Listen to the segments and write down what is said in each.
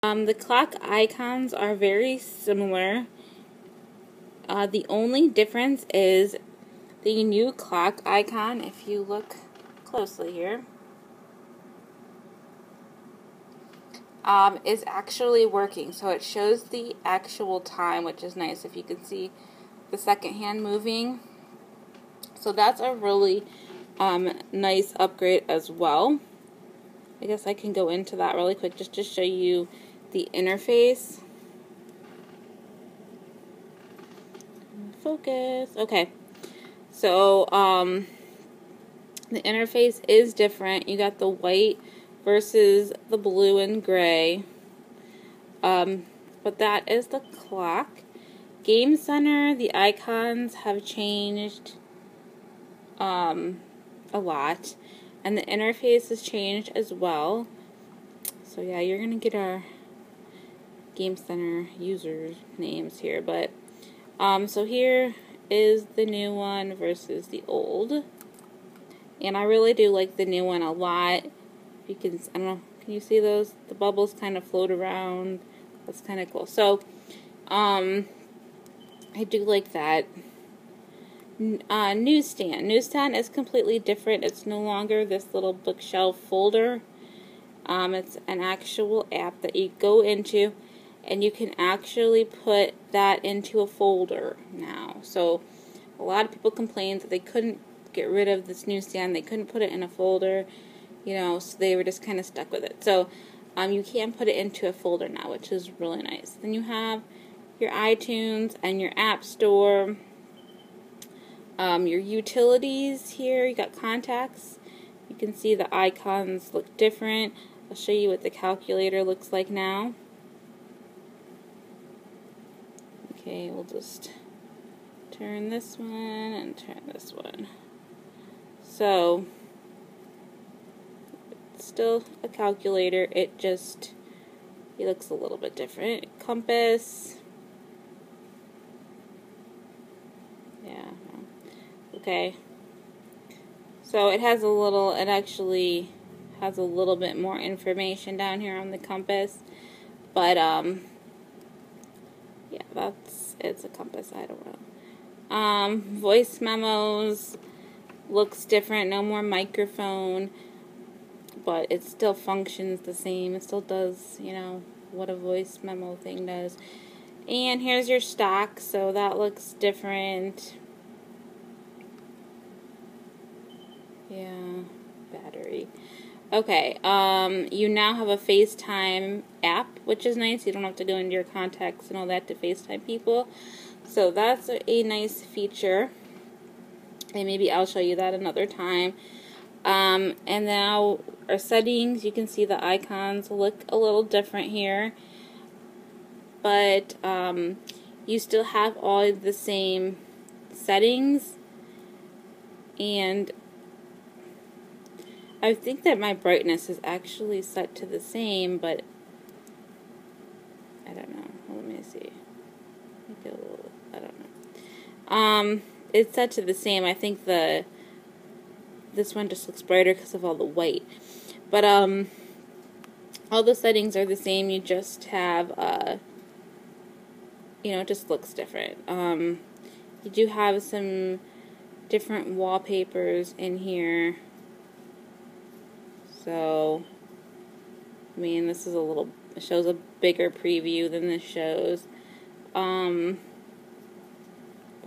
The clock icons are very similar. The only difference is the new clock icon, if you look closely here, is actually working. So it shows the actual time, which is nice if you can see the second hand moving. So that's a really nice upgrade as well. I guess I can go into that really quick just to show you the interface. Focus. Okay. So the interface is different. You got the white versus the blue and gray. But that is the clock. Game Center, the icons have changed a lot. And the interface has changed as well. So yeah, you're going to get our Game Center users names here. But so here is the new one versus the old. And I really do like the new one a lot. You can, I don't know, can you see those? The bubbles kind of float around. That's kind of cool. So, I do like that. Newsstand. Newsstand is completely different. It's no longer this little bookshelf folder. It's an actual app that you go into, and you can actually put that into a folder now. So, a lot of people complained that they couldn't get rid of this newsstand. They couldn't put it in a folder, you know, so they were just kind of stuck with it. So, you can put it into a folder now, which is really nice. Then you have your iTunes and your App Store. Your utilities here, you got contacts. You can see the icons look different. I'll show you what the calculator looks like now. Okay, we'll just turn this one and turn this one. So, it's still a calculator, it looks a little bit different. Compass. Yeah. Okay. So it actually has a little bit more information down here on the compass. But, yeah, it's a compass, I don't know. Voice memos looks different, no more microphone, but it still functions the same. It still does, you know, what a voice memo thing does. And here's your stock, so that looks different. Yeah, battery. Okay, you now have a FaceTime app, which is nice. You don't have to go into your contacts and all that to FaceTime people. So that's a nice feature. And maybe I'll show you that another time. And now our settings, you can see the icons look a little different here. But you still have all the same settings. And I think that my brightness is actually set to the same, but I don't know. Let me see. Make it a little, I don't know. It's set to the same. I think this one just looks brighter because of all the white. But all the settings are the same. You just have you know, it just looks different. You do have some different wallpapers in here. So, I mean, this is it shows a bigger preview than this shows. But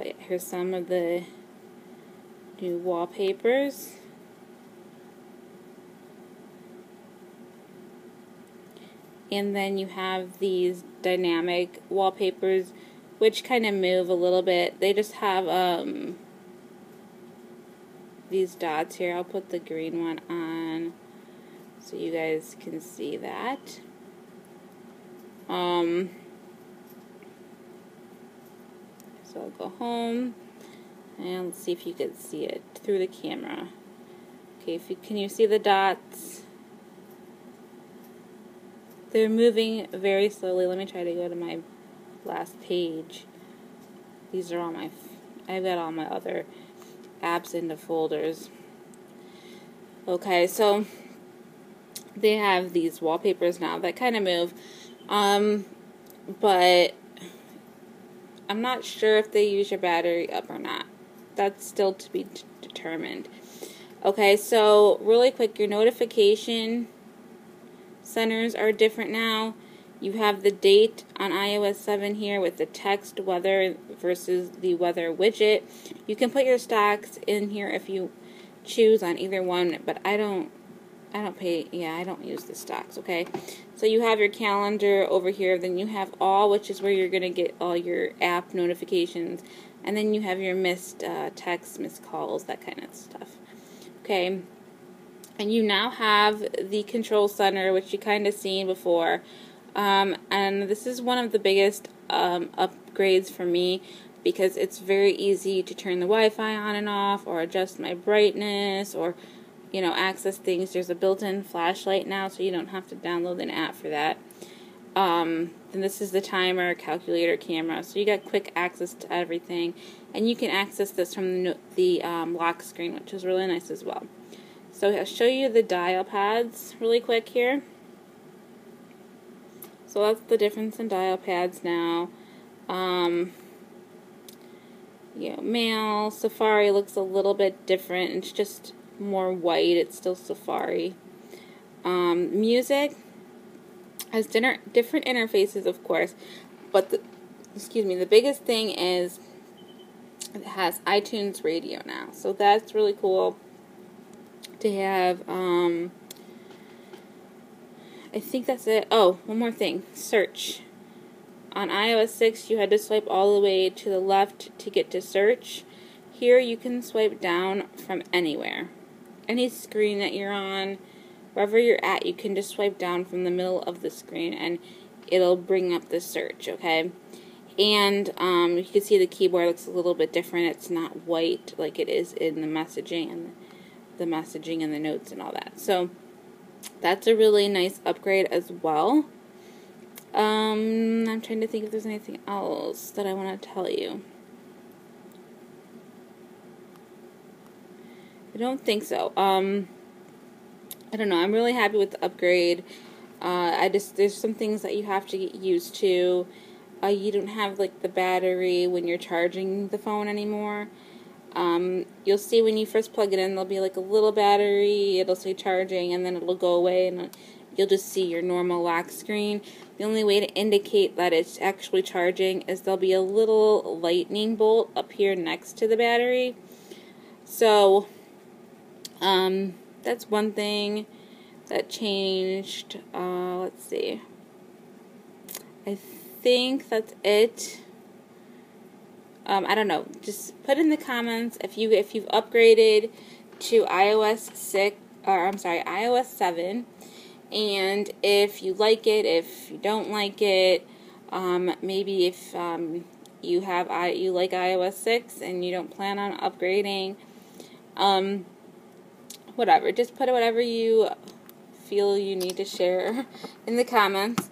yeah, here's some of the new wallpapers. And then you have these dynamic wallpapers, which kind of move a little bit. They just have these dots here. I'll put the green one on so you guys can see that. So I'll go home and let's see if you can see it through the camera. Okay, can you see the dots? They're moving very slowly. Let me try to go to my last page. These are all I've got all my other apps into folders. Okay, so they have these wallpapers now that kind of move. But I'm not sure if they use your battery up or not. That's still to be determined. Okay, so really quick, your notification centers are different now. You have the date on iOS 7 here with the text weather versus the weather widget. You can put your stocks in here if you choose on either one, but I don't use the stocks, okay? So you have your calendar over here, then you have all, which is where you're going to get all your app notifications, and then you have your missed texts, missed calls, that kind of stuff, okay? And you now have the control center, which you kind of seen before. And this is one of the biggest upgrades for me because it's very easy to turn the Wi-Fi on and off or adjust my brightness or, you know, access things. There's a built-in flashlight now, so you don't have to download an app for that. Then this is the timer, calculator, camera. So you got quick access to everything. And you can access this from the lock screen, which is really nice as well. So I'll show you the dial pads really quick here. So that's the difference in dial pads now. You know, Mail, Safari looks a little bit different. It's just more white. It's still Safari. Music has different interfaces, of course, but the biggest thing is it has iTunes Radio now. So that's really cool to have. I think that's it. Oh, one more thing. Search. On iOS 6, you had to swipe all the way to the left to get to search. Here, you can swipe down from anywhere. Any screen that you're on, wherever you're at, you can just swipe down from the middle of the screen, and it'll bring up the search, okay? And you can see the keyboard looks a little bit different. It's not white like it is in the messaging and the notes and all that. So that's a really nice upgrade as well. I'm trying to think if there's anything else that I want to tell you. I don't think so. I don't know. I'm really happy with the upgrade. There's some things that you have to get used to. You don't have like the battery when you're charging the phone anymore. You'll see when you first plug it in, there'll be like a little battery, it'll say charging, and then it'll go away, and you'll just see your normal lock screen. The only way to indicate that it's actually charging is there'll be a little lightning bolt up here next to the battery. So, that's one thing that changed. Let's see. I think that's it. I don't know. Just put in the comments if you've upgraded to iOS 7, and if you like it, if you don't like it, maybe if you like iOS 6 and you don't plan on upgrading, whatever. Just put whatever you feel you need to share in the comments.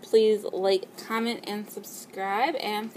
Please like, comment, and subscribe, and